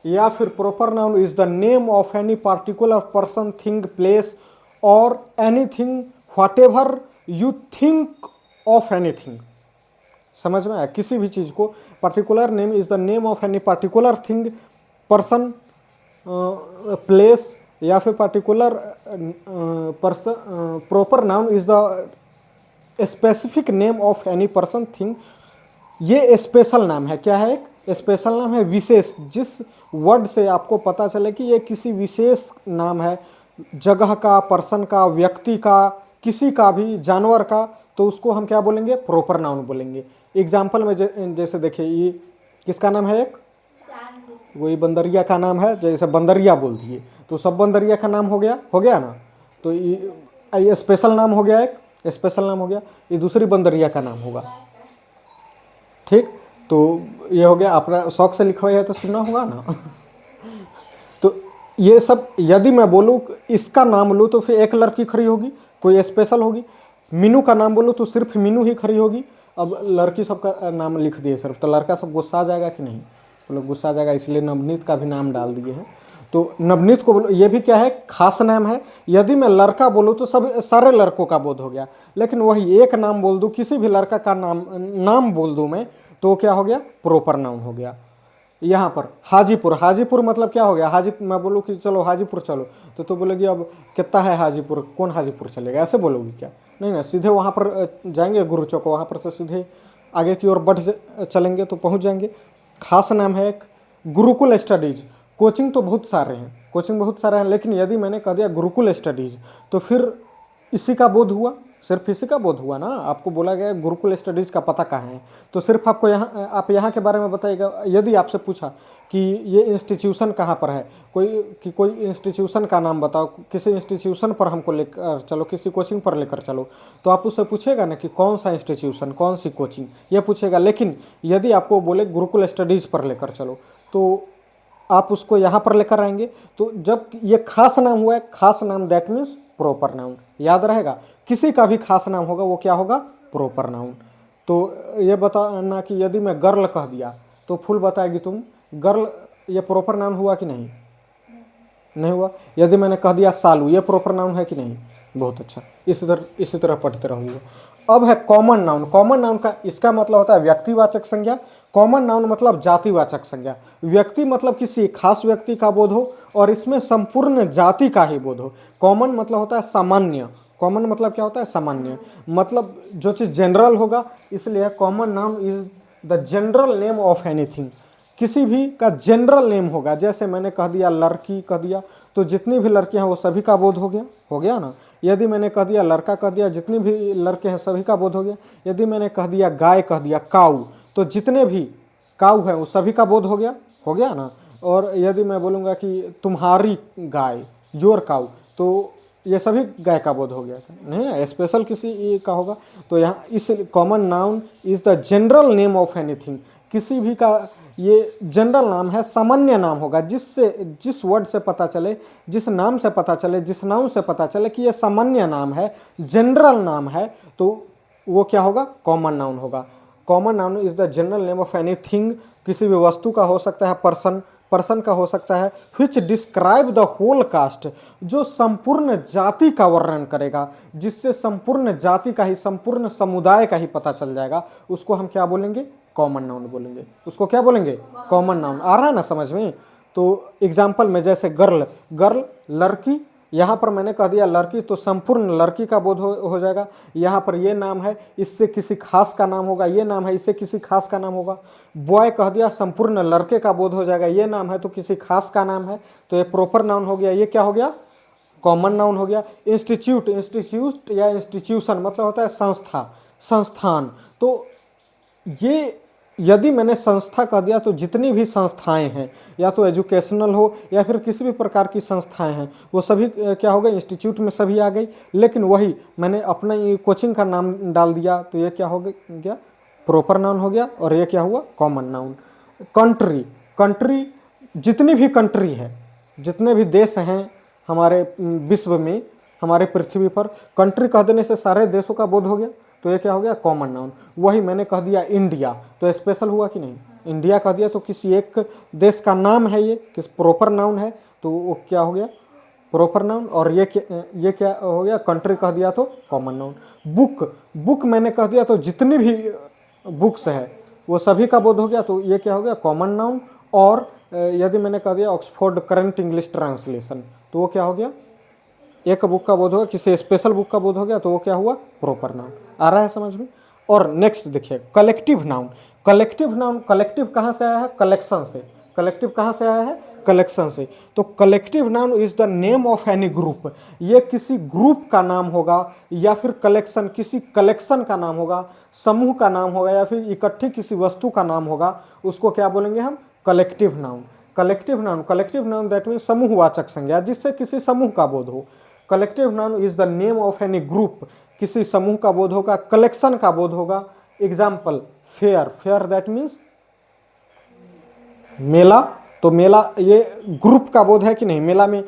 या फिर proper noun is the name of any particular person, thing, place और anything whatever you think of anything. समझ में आया? किसी भी चीज को, particular name is the name of any particular thing, person, place, या फिर particular person. Proper noun is the specific name of any person, thing. ये स्पेशल नाम है। क्या है? एक स्पेशल नाम है, विशेष, जिस वर्ड से आपको पता चले कि ये किसी विशेष नाम है, जगह का, पर्सन का, व्यक्ति का, किसी का भी, जानवर का, तो उसको हम क्या बोलेंगे? प्रॉपर नाउन बोलेंगे। एग्जाम्पल में जैसे देखिए, ये किसका नाम है? एक वही बंदरिया का नाम है, जैसे बंदरिया बोल दिए तो सब बंदरिया का नाम हो गया ना। तो ये स्पेशल नाम हो गया, एक स्पेशल नाम हो गया। ये दूसरी बंदरिया का नाम होगा, ठीक। तो ये हो गया, अपना शौक से लिखा हुआ है तो सुनना होगा ना। तो ये सब यदि मैं बोलूँ इसका नाम लूँ तो फिर एक लड़की खड़ी होगी, कोई स्पेशल होगी। मीनू का नाम बोलूँ तो सिर्फ मीनू ही खड़ी होगी। अब लड़की सबका नाम लिख दिए सिर्फ, तो लड़का सब गुस्सा आ जाएगा कि नहीं? तो लोग गुस्सा आ जाएगा, इसलिए नवनीत का भी नाम डाल दिए हैं। तो नवनीत को बोलो, ये भी क्या है? खास नाम है। यदि मैं लड़का बोलूँ तो सब सारे लड़कों का बोध हो गया, लेकिन वही एक नाम बोल दूँ, किसी भी लड़का का नाम बोल दूँ मैं, तो क्या हो गया? प्रॉपर नाउन हो गया। यहाँ पर हाजीपुर, हाजीपुर मतलब क्या हो गया? मैं बोलूँ कि चलो हाजीपुर चलो, तो बोलेगी अब कितना है हाजीपुर, कौन हाजीपुर चलेगा, ऐसे बोलोगी क्या? नहीं ना, सीधे वहाँ पर जाएंगे गुरु चौक, वहाँ पर से सीधे आगे की ओर बढ़ चलेंगे तो पहुँच जाएंगे। खास नाम है एक, गुरुकुल स्टडीज। कोचिंग तो बहुत सारे हैं, कोचिंग बहुत सारे हैं, लेकिन यदि मैंने कह दिया गुरुकुल स्टडीज तो फिर इसी का बोध हुआ, सिर्फ इसी का बोध हुआ ना। आपको बोला गया गुरुकुल स्टडीज़ का पता कहाँ है, तो सिर्फ आपको यहाँ, आप यहाँ के बारे में बताइएगा। यदि आपसे पूछा कि ये इंस्टीट्यूशन कहाँ पर है, कोई इंस्टीट्यूशन का नाम बताओ, किसी इंस्टीट्यूशन पर हमको लेकर चलो, किसी कोचिंग पर लेकर चलो, तो आप उससे पूछेगा ना कि कौन सा इंस्टीट्यूशन, कौन सी कोचिंग, ये पूछेगा। लेकिन यदि आपको बोले गुरुकुल स्टडीज़ पर लेकर चलो, तो आप उसको यहाँ पर लेकर आएंगे। तो जब ये खास नाम हुआ है, खास नाम दैट मीन्स प्रॉपर नाउन, याद रहेगा। किसी का भी खास नाम होगा वो क्या होगा? Proper noun. तो ये बताना कि यदि मैं गर्ल कह दिया तो फुल बताएगी तुम गर्ल, ये प्रॉपर नाउन हुआ कि नहीं? नहीं हुआ। यदि मैंने कह दिया सालू, ये प्रॉपर नाउन है कि नहीं? बहुत अच्छा, इसी तरह पढ़ते रहूँगा। अब है कॉमन नाउन। कॉमन नाउन का इसका मतलब होता है व्यक्तिवाचक संज्ञा, कॉमन नाउन मतलब जातिवाचक संज्ञा। व्यक्ति मतलब किसी खास व्यक्ति का बोध हो, और इसमें संपूर्ण जाति का ही बोध हो। कॉमन मतलब होता है सामान्य, कॉमन मतलब क्या होता है? सामान्य, मतलब जो चीज़ जनरल होगा, इसलिए common noun is the general name of anything. किसी भी का जनरल नेम होगा, जैसे मैंने कह दिया लड़की कह दिया, तो जितनी भी लड़कियां हैं वो सभी का बोध हो गया ना। यदि मैंने कह दिया लड़का कह दिया, जितनी भी लड़के हैं सभी का बोध हो गया। यदि मैंने कह दिया गाय कह दिया, काऊ, तो जितने भी काऊ हैं वो सभी का बोध हो गया ना। और यदि मैं बोलूँगा कि तुम्हारी गाय, योर काऊ, तो ये सभी गाय का बोध हो गया, नहीं ना, स्पेशल किसी का होगा। तो यहाँ इस common noun is the general name of anything, किसी भी का ये जनरल नाम है, सामान्य नाम होगा, जिस वर्ड से पता चले, जिस नाम से पता चले, जिस नाउन से पता चले कि ये सामान्य नाम है, जनरल नाम है, तो वो क्या होगा? कॉमन नाउन होगा। Common noun is the general name of any thing, किसी भी वस्तु का हो सकता है, पर्सन का हो सकता है, which describe the whole caste, जो संपूर्ण जाति का वर्णन करेगा, जिससे संपूर्ण जाति का ही, संपूर्ण समुदाय का ही पता चल जाएगा, उसको हम क्या बोलेंगे? कॉमन नाउन बोलेंगे। उसको क्या बोलेंगे? Common noun. आ रहा है ना समझ में? तो एग्जाम्पल में जैसे गर्ल, गर्ल लड़की, यहाँ पर मैंने कह दिया लड़की तो संपूर्ण लड़की का बोध हो जाएगा। यहाँ पर ये नाम है, इससे किसी खास का नाम होगा, ये नाम है, इससे किसी खास का नाम होगा। बॉय कह दिया संपूर्ण लड़के का बोध हो जाएगा, ये नाम है तो किसी खास का नाम है, तो ये प्रॉपर नाउन हो गया। ये क्या हो गया? कॉमन नाउन हो गया। इंस्टीट्यूट, इंस्टीट्यूट या इंस्टीट्यूशन मतलब होता है संस्था, संस्थान। तो ये यदि मैंने संस्था कह दिया तो जितनी भी संस्थाएं हैं, या तो एजुकेशनल हो या फिर किसी भी प्रकार की संस्थाएं हैं, वो सभी क्या हो गए? इंस्टीट्यूट में सभी आ गई। लेकिन वही मैंने अपना ये कोचिंग का नाम डाल दिया तो ये क्या हो गया? प्रॉपर नाउन हो गया। और ये क्या हुआ? Common noun. कंट्री, कंट्री जितनी भी कंट्री है, जितने भी देश हैं हमारे विश्व में, हमारे पृथ्वी पर, कंट्री कह देने से सारे देशों का बोध हो गया, तो ये क्या हो गया? Common noun. वही मैंने कह दिया इंडिया, तो स्पेशल हुआ कि नहीं? इंडिया कह दिया तो किसी एक देश का नाम है, ये किस प्रॉपर नाउन है, तो वो क्या हो गया? Proper noun. और ये क्या हो गया? कंट्री कह दिया तो कॉमन नाउन। बुक, बुक मैंने कह दिया तो जितनी भी बुक्स है वो सभी का बोध हो गया, तो ये क्या हो गया? Common noun. और यदि मैंने कह दिया ऑक्सफोर्ड करंट इंग्लिश ट्रांसलेशन, तो वो क्या हो गया? एक बुक का बोध होगा, किसी स्पेशल बुक का बोध हो गया, तो वो क्या हुआ? Proper noun. आ रहा है समझ में? और नेक्स्ट देखिए collective noun. Collective noun, collective कहाँ से आया है? कलेक्शन से। कलेक्टिव कहाँ से आया है? कलेक्शन से। तो collective noun is the name of any group, ये किसी ग्रुप का नाम होगा, या फिर कलेक्शन, किसी कलेक्शन का नाम होगा, समूह का नाम होगा, या फिर इकट्ठी किसी वस्तु का नाम होगा, उसको क्या बोलेंगे हम? Collective noun. Collective noun, collective noun that mean समूहवाचक संज्ञा, जिससे किसी समूह का बोध हो। Collective noun is the name of any group, किसी समूह का बोध होगा, कलेक्शन का बोध होगा। Example fair, fair that means मेला, तो मेला ये ग्रुप का बोध है कि नहीं? मेला में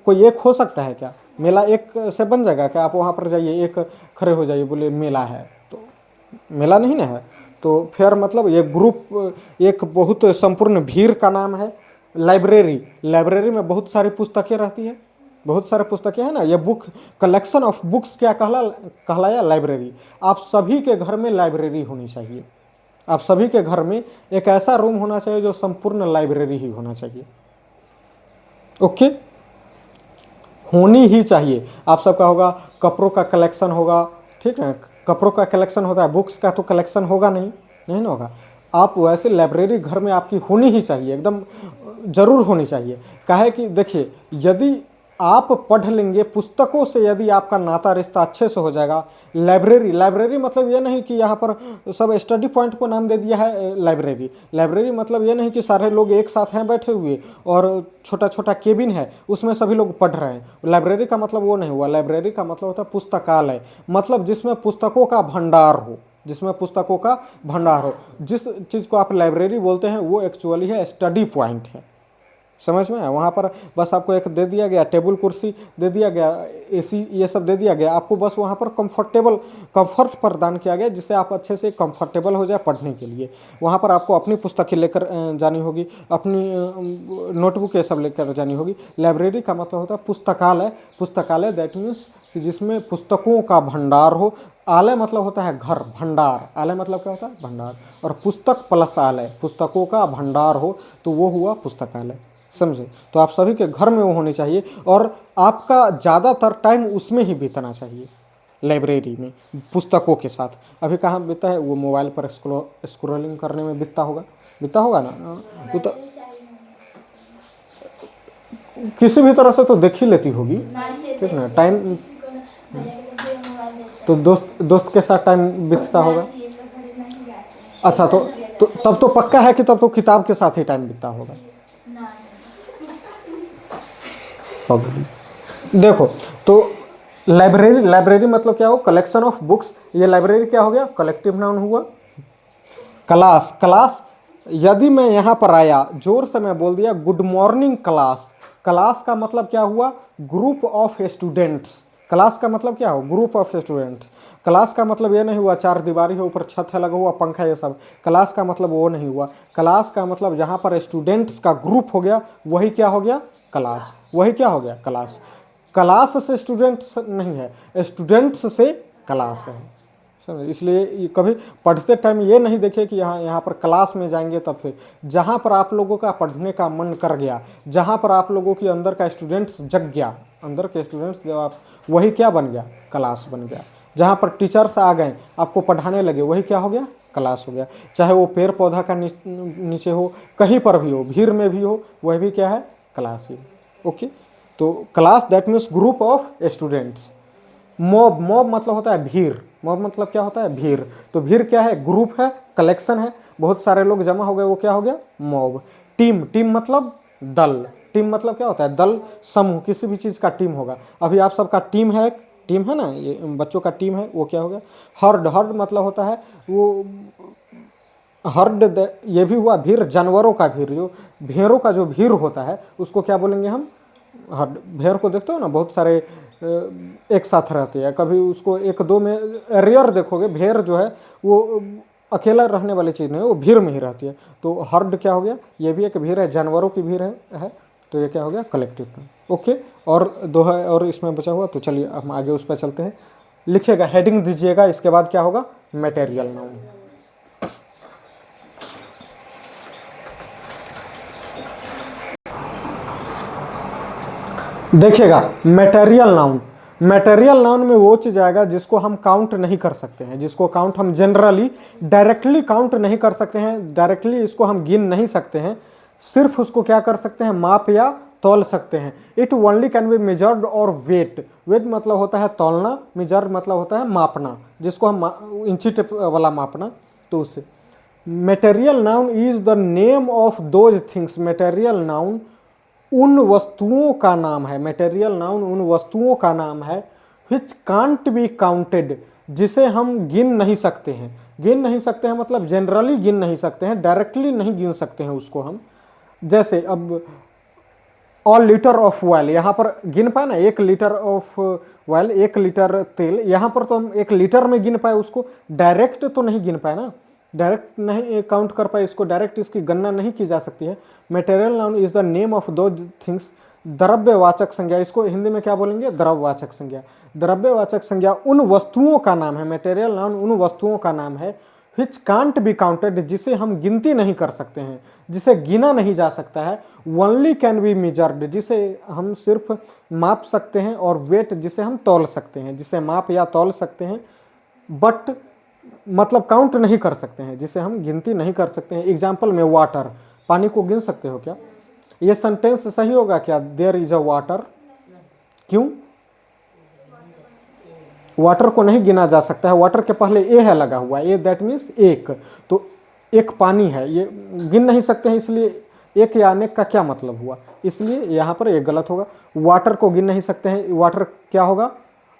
कोई एक हो सकता है क्या? मेला एक से बन जाएगा क्या? आप वहाँ पर जाइए, एक खड़े हो जाइए, बोले मेला है, तो मेला नहीं ना है। तो फेयर मतलब ये ग्रुप, एक बहुत संपूर्ण भीड़ का नाम है। लाइब्रेरी, लाइब्रेरी में बहुत सारी पुस्तकें रहती है, बहुत सारे पुस्तकें हैं ना, ये बुक, कलेक्शन ऑफ बुक्स क्या कहलाया? लाइब्रेरी। आप सभी के घर में लाइब्रेरी होनी चाहिए, आप सभी के घर में एक ऐसा रूम होना चाहिए जो संपूर्ण लाइब्रेरी ही होना चाहिए। ओके, होनी ही चाहिए। आप सबका होगा कपड़ों का कलेक्शन होगा, ठीक है, कपड़ों का कलेक्शन होता है, बुक्स का तो कलेक्शन होगा नहीं, नहीं ना होगा। आप वैसे लाइब्रेरी घर में आपकी होनी ही चाहिए, एकदम जरूर होनी चाहिए। काहे कि देखिए, यदि आप पढ़ लेंगे पुस्तकों से, यदि आपका नाता रिश्ता अच्छे से हो जाएगा। लाइब्रेरी, लाइब्रेरी मतलब ये नहीं कि यहाँ पर सब स्टडी पॉइंट को नाम दे दिया है लाइब्रेरी। लाइब्रेरी मतलब ये नहीं कि सारे लोग एक साथ हैं बैठे हुए और छोटा छोटा केबिन है उसमें सभी लोग पढ़ रहे हैं। लाइब्रेरी का मतलब वो नहीं हुआ। लाइब्रेरी का मतलब होता है पुस्तकालय, मतलब जिसमें पुस्तकों का भंडार हो, जिसमें पुस्तकों का भंडार हो। जिस चीज़ को आप लाइब्रेरी बोलते हैं वो एक्चुअली है स्टडी पॉइंट है, समझ में? वहाँ पर बस आपको एक दे दिया गया, टेबल कुर्सी दे दिया गया, एसी ये सब दे दिया गया, आपको बस वहाँ पर कंफर्ट प्रदान किया गया, जिससे आप अच्छे से कंफर्टेबल हो जाए पढ़ने के लिए। वहाँ पर आपको अपनी पुस्तकें लेकर जानी होगी, अपनी नोटबुक ये सब लेकर जानी होगी। लाइब्रेरी का मतलब होता है पुस्तकालय। पुस्तकालय दैट मीन्स कि जिसमें पुस्तकों का भंडार हो। आलय मतलब होता है घर, भंडार, आलय मतलब क्या होता है? भंडार। और पुस्तक प्लस आलय, पुस्तकों का भंडार हो तो वो हुआ पुस्तकालय, समझे? तो आप सभी के घर में वो होनी चाहिए और आपका ज़्यादातर टाइम उसमें ही बीतना चाहिए, लाइब्रेरी में, पुस्तकों के साथ। अभी कहाँ बीता है? वो मोबाइल पर स्क्रॉलिंग करने में बीतता होगा, बीता होगा ना। वो तो किसी भी तरह से तो देख ही लेती होगी, ठीक ना? टाइम तो दोस्त के साथ टाइम बीतता होगा। अच्छा, तो तब तो पक्का है कि तब तो किताब के साथ ही टाइम बीतता होगा। देखो, तो लाइब्रेरी मतलब क्या हो? Collection of books. ये लाइब्रेरी क्या हो गया? कलेक्टिव नाउन हुआ। क्लास, क्लास यदि मैं यहाँ पर आया, जोर से मैं बोल दिया गुड मॉर्निंग क्लास, क्लास का मतलब क्या हुआ? Group of students. क्लास का मतलब क्या हो, ग्रुप ऑफ स्टूडेंट्स। क्लास का मतलब ये नहीं हुआ चार दीवारी है, ऊपर छत है लगा हुआ, पंखा है, ये सब। क्लास का मतलब वो नहीं हुआ। क्लास का मतलब जहाँ पर स्टूडेंट्स का ग्रुप हो गया वही क्या हो गया, क्लास। वही क्या हो गया, क्लास। क्लास से स्टूडेंट्स नहीं है, स्टूडेंट्स से क्लास है। समझ, इसलिए कभी पढ़ते टाइम ये नहीं देखे कि यहाँ पर क्लास में जाएंगे तब फिर, जहाँ पर आप लोगों का पढ़ने का मन कर गया, जहाँ पर आप लोगों के अंदर का स्टूडेंट्स जग गया, अंदर के स्टूडेंट्स जब आप, वही क्या बन गया, क्लास बन गया। जहाँ पर टीचर्स आ गए आपको पढ़ाने लगे, वही क्या हो गया, क्लास हो गया। चाहे वो पेड़ पौधा का नीचे हो, कहीं पर भी हो, भीड़ में भी हो, वह भी क्या है, क्लास ही। ओके, तो class that means group of students. Mob, mob मतलब होता है भीड़। मॉब मतलब क्या होता है, भीड़। तो भीड़ क्या है, ग्रुप है, कलेक्शन है, बहुत सारे लोग जमा हो गए, वो क्या हो गया, मॉब। टीम, टीम मतलब दल। टीम मतलब क्या होता है, दल, समूह, किसी भी चीज़ का टीम होगा। अभी आप सबका टीम है, एक टीम है ना, ये बच्चों का टीम है, वो क्या हो गया, हर्ड। हर्ड मतलब होता है वो, हर्ड ये भी हुआ भीड़, जानवरों का भीड़, जो भेड़ों का जो भीड़ होता है उसको क्या बोलेंगे हम, हर्ड। भेड़ को देखते हो ना, बहुत सारे एक साथ रहते हैं, कभी उसको एक दो में रेयर देखोगे, भेड़ जो है वो अकेला रहने वाली चीज़ नहीं है, वो भीड़ में ही रहती है। तो हर्ड क्या हो गया, ये भी एक भीड़ है, जानवरों की भीड़ है। तो ये क्या हो गया, कलेक्टिव टर्म। ओके, और दो है और इसमें बचा हुआ, तो चलिए हम आगे उस पर चलते हैं। लिखिएगा, हेडिंग दीजिएगा, इसके बाद क्या होगा, मटेरियल नाउन। देखिएगा, मटेरियल नाउन। मटेरियल नाउन में वो चीज़ आएगा जिसको हम काउंट नहीं कर सकते हैं, जिसको काउंट हम जनरली डायरेक्टली काउंट नहीं कर सकते हैं, डायरेक्टली इसको हम गिन नहीं सकते हैं। सिर्फ उसको क्या कर सकते हैं, माप या तौल सकते हैं। It only can be measured और वेट। वेट मतलब होता है तौलना, मेजर मतलब होता है मापना, जिसको हम इंची टेप वाला मापना। तो उससे material noun is the name of those things. Material noun उन वस्तुओं का नाम है, मटेरियल नाउन उन वस्तुओं का नाम है, विच कांट बी काउंटेड, जिसे हम गिन नहीं सकते हैं। गिन नहीं सकते हैं मतलब जनरली गिन नहीं सकते हैं, डायरेक्टली नहीं गिन सकते हैं उसको हम। जैसे अब ऑल लीटर ऑफ ऑयल, यहाँ पर गिन पाए ना, 1 लीटर ऑफ ऑयल, 1 लीटर तेल, यहाँ पर तो हम 1 लीटर में गिन पाए उसको, डायरेक्ट तो नहीं गिन पाए ना, डायरेक्ट नहीं काउंट कर पाए इसको, डायरेक्ट इसकी गणना नहीं की जा सकती है। Material noun is the name of दो थिंग्स। द्रव्यवाचक संज्ञा, इसको हिंदी में क्या बोलेंगे, द्रव्यवाचक संज्ञा। द्रव्यवाचक संज्ञा उन वस्तुओं का नाम है, मटेरियल नाउन उन वस्तुओं का नाम है, विच कांट बी काउंटेड, जिसे हम गिनती नहीं कर सकते हैं, जिसे गिना नहीं जा सकता है। ओनली कैन बी मेजर्ड, जिसे हम सिर्फ माप सकते हैं, और वेट, जिसे हम तौल सकते हैं, जिसे माप या तौल सकते हैं, बट मतलब काउंट नहीं कर सकते हैं, जिसे हम गिनती नहीं कर सकते हैं। एग्जाम्पल में वाटर, पानी को गिन सकते हो क्या? ये सेंटेंस सही होगा क्या, देयर इज अ वाटर? क्यों? वाटर को नहीं गिना जा सकता है, वाटर के पहले ए है लगा हुआ, ए दैट मीन्स एक, तो एक पानी है, ये गिन नहीं सकते हैं, इसलिए एक या अनेक का क्या मतलब हुआ, इसलिए यहाँ पर एक गलत होगा। वाटर को गिन नहीं सकते हैं, वाटर क्या होगा,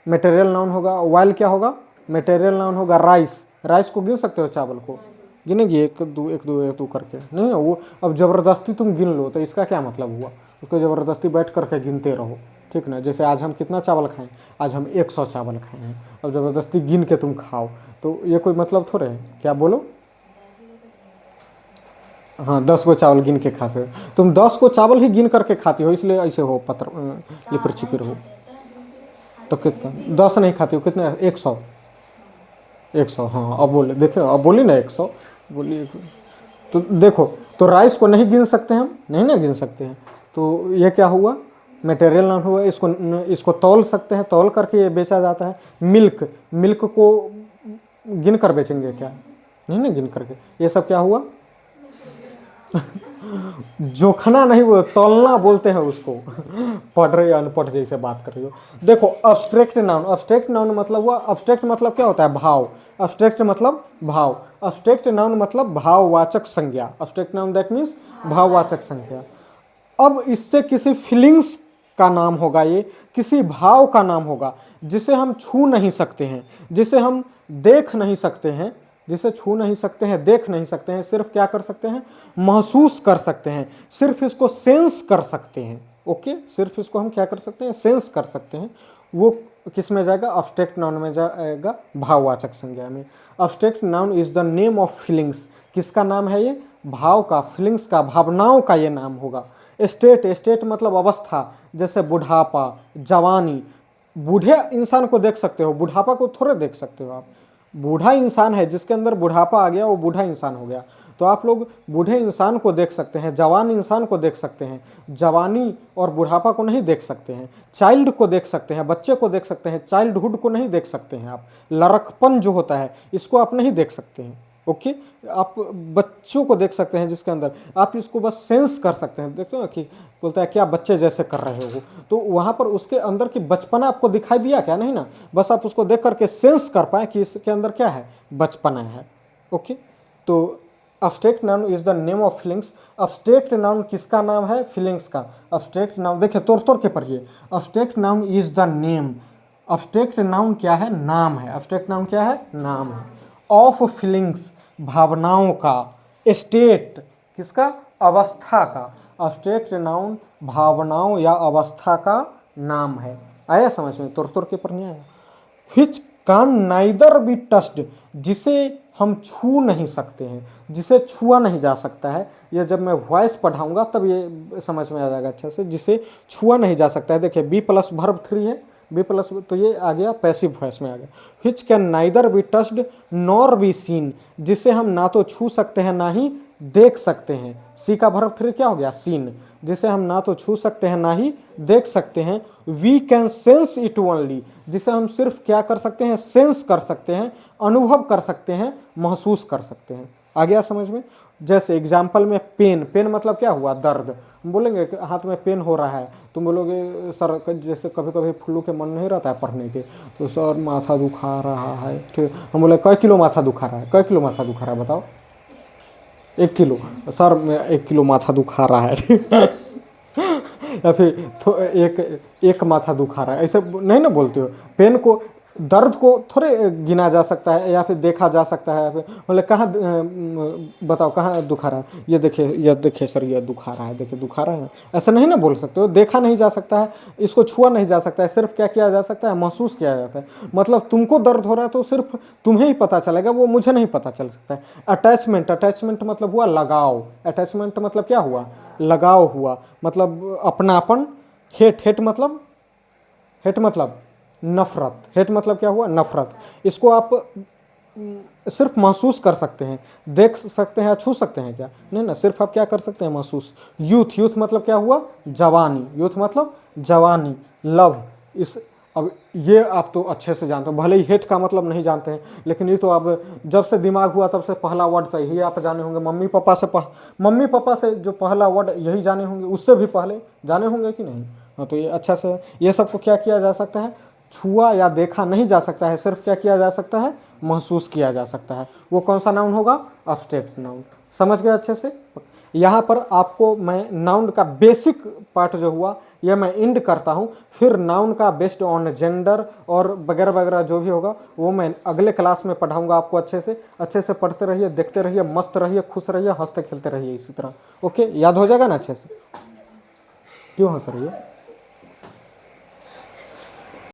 मटेरियल नाउन होगा। ऑयल क्या होगा, मटेरियल नाउन होगा। राइस, राइस को गिन सकते हो, चावल को गिनेगी, एक दो एक दो एक दो करके नहीं ना, वो अब ज़बरदस्ती तुम गिन लो तो इसका क्या मतलब हुआ, उसको ज़बरदस्ती बैठ करके गिनते रहो, ठीक ना। जैसे आज हम कितना चावल खाएं, आज हम 100 चावल खाए हैं, अब ज़बरदस्ती गिन के तुम खाओ तो ये कोई मतलब थोड़े है, क्या बोलो? हाँ, 10 को चावल गिन के खा सकते, तुम 10 को चावल ही गिन करके खाती हो, इसलिए ऐसे हो पत्र लिपर चिपिर हो। तो कितना, 10 नहीं खाती हो, कितने, 100? 100, हाँ अब बोले, देखो अब बोली ना 100, बोली। तो देखो, तो राइस को नहीं गिन सकते हम, नहीं ना गिन सकते हैं, तो ये क्या हुआ, मटेरियल नाउन हुआ। इसको तौल सकते हैं, तौल करके ये बेचा जाता है। मिल्क, मिल्क को गिन कर बेचेंगे क्या, नहीं ना गिन करके, ये सब क्या हुआ जोखना नहीं, वो तौलना बोलते हैं उसको पढ़ रहे हो अनपढ़ जैसे बात कर रही हो। देखो, अब्स्ट्रैक्ट नाउन, अब्स्ट्रैक्ट नाउन मतलब हुआ, अब्स्ट्रैक्ट मतलब क्या होता है, भाव। अब्स्ट्रैक्ट मतलब भाव, अब्स्ट्रैक्ट नाउन मतलब भाववाचक संज्ञा। अब्स्ट्रैक्ट नाउन दैट मीन्स भाववाचक संज्ञा। अब इससे किसी फीलिंग्स का नाम होगा, ये किसी भाव का नाम होगा, जिसे हम छू नहीं सकते हैं, जिसे हम देख नहीं सकते हैं, जिसे छू नहीं सकते हैं, देख नहीं सकते हैं, सिर्फ क्या कर सकते हैं, महसूस कर सकते हैं, सिर्फ इसको सेंस कर सकते हैं। ओके, सिर्फ इसको हम क्या कर सकते हैं, सेंस कर सकते हैं। वो किस में जाएगा, अब्स्ट्रैक्ट नाउन में जाएगा, भाववाचक संज्ञा में। Abstract noun is the name of feelings, किसका नाम है ये, भाव का, फीलिंग्स का, भावनाओं का ये नाम होगा। स्टेट, स्टेट मतलब अवस्था, जैसे बुढ़ापा, जवानी। बूढ़े इंसान को देख सकते हो, बुढ़ापा को थोड़े देख सकते हो आप। बूढ़ा इंसान है, जिसके अंदर बुढ़ापा आ गया वो बूढ़ा इंसान हो गया। तो आप लोग बूढ़े इंसान को देख सकते हैं, जवान इंसान को देख सकते हैं, जवानी और बुढ़ापा को नहीं देख सकते हैं। चाइल्ड को देख सकते हैं, बच्चे को देख सकते हैं, चाइल्डहुड को नहीं देख सकते हैं आप। लड़कपन जो होता है इसको आप नहीं देख सकते हैं। ओके, आप बच्चों को देख सकते हैं जिसके अंदर आप इसको बस सेंस कर सकते हैं। देखते हो कि बोलता है क्या बच्चे जैसे कर रहे हो, तो वहाँ पर उसके अंदर की बचपना आपको दिखाई दिया क्या, नहीं ना, बस आप उसको देख करके सेंस कर पाए कि इसके अंदर क्या है, बचपना है। ओके, तो abstract noun is the name of feelings. Abstract noun किसका नाम है, फीलिंग्स का। अब्स्ट्रैक्ट नाउन देखिए तोड़ तोड़ के पढ़िए। Abstract noun is the name, abstract noun क्या है, नाम है। अब्स्ट्रैक्ट नाउन क्या है, नाम है। ऑफ फीलिंग्स, भावनाओं का। स्टेट किसका, अवस्था का। अब्स्ट्रैक्ट नाउन भावनाओं या अवस्था का नाम है। आया समझ में, तोड़ तोड़ के पढ़ने आया। विच कान नाइदर बी टस्ड, जिसे हम छू नहीं सकते हैं, जिसे छुआ नहीं जा सकता है। ये जब मैं वॉइस पढ़ाऊंगा तब ये समझ में आ जाएगा अच्छे से, जिसे छुआ नहीं जा सकता है। देखिए बी प्लस वर्ब 3 है, बी प्लस, तो ये आ गया पैसिव वॉइस में आ गया। Which can neither be touched nor be seen, जिसे हम ना तो छू सकते हैं ना ही देख सकते हैं। सी का वर्ब 3 क्या हो गया, सीन, जिसे हम ना तो छू सकते हैं ना ही देख सकते हैं। We can sense it only, जिसे हम सिर्फ क्या कर सकते हैं, सेंस कर सकते हैं, अनुभव कर सकते हैं, महसूस कर सकते हैं। आ गया समझ में। जैसे एग्जाम्पल में पेन, पेन मतलब क्या हुआ, दर्द। हम बोलेंगे कि हाथ में पेन हो रहा है, तुम बोलोगे सर, जैसे कभी कभी फुल्लू के मन नहीं रहता है पढ़ने के, तो सर माथा दुखा रहा है, ठीक। हम बोले कै किलो माथा दुखा रहा है, कै किलो माथा दुखा रहा है बताओ, 1 किलो। सर मेरा 1 किलो माथा दुखा रहा है, ठीक। या फिर एक माथा दुखा रहा है, ऐसे नहीं ना बोलते हो। पेन को, दर्द को थोड़े गिना जा सकता है या फिर देखा जा सकता है। फिर बोले कहाँ, बताओ कहाँ दुखा रहा है, ये देखिए सर ये दुखा रहा है, देखिए दुखा रहा है, ऐसा नहीं ना बोल सकते हो। देखा नहीं जा सकता है, इसको छुआ नहीं जा सकता है, सिर्फ क्या किया जा सकता है, महसूस किया जाता है। मतलब तुमको दर्द हो रहा है तो सिर्फ तुम्हें ही पता चलेगा, वो मुझे नहीं पता चल सकता है। अटैचमेंट, अटैचमेंट मतलब हुआ लगाव। अटैचमेंट मतलब क्या हुआ, लगाव हुआ, मतलब अपनापन। हेट मतलब नफरत। हेट मतलब क्या हुआ, नफरत। इसको आप सिर्फ महसूस कर सकते हैं, देख सकते हैं या छू सकते हैं क्या, नहीं ना, सिर्फ आप क्या कर सकते हैं, महसूस। यूथ, यूथ मतलब क्या हुआ, जवानी। यूथ मतलब जवानी, लव। इस, अब ये आप तो अच्छे से जानते हो, भले ही हेट का मतलब नहीं जानते हैं, लेकिन ये तो अब जब से दिमाग हुआ तब से पहला वर्ड था यही, आप जाने होंगे। मम्मी पापा से जो पहला वर्ड यही जाने होंगे, उससे भी पहले जाने होंगे कि नहीं। हाँ, तो ये अच्छा से, ये सबको क्या किया जा सकता है, छुआ या देखा नहीं जा सकता है, सिर्फ क्या किया जा सकता है, महसूस किया जा सकता है। वो कौन सा नाउन होगा, अब्स्ट्रैक्ट नाउन। समझ गए अच्छे से। यहाँ पर आपको मैं नाउन का बेसिक पार्ट जो हुआ यह मैं इंड करता हूँ, फिर नाउन का बेस्ड ऑन जेंडर और वगैरह वगैरह जो भी होगा वो मैं अगले क्लास में पढ़ाऊँगा आपको। अच्छे से पढ़ते रहिए, देखते रहिए, मस्त रहिए, खुश रहिए, हंसते खेलते रहिए इसी तरह। ओके, याद हो जाएगा ना अच्छे से। क्यों हंस रही है।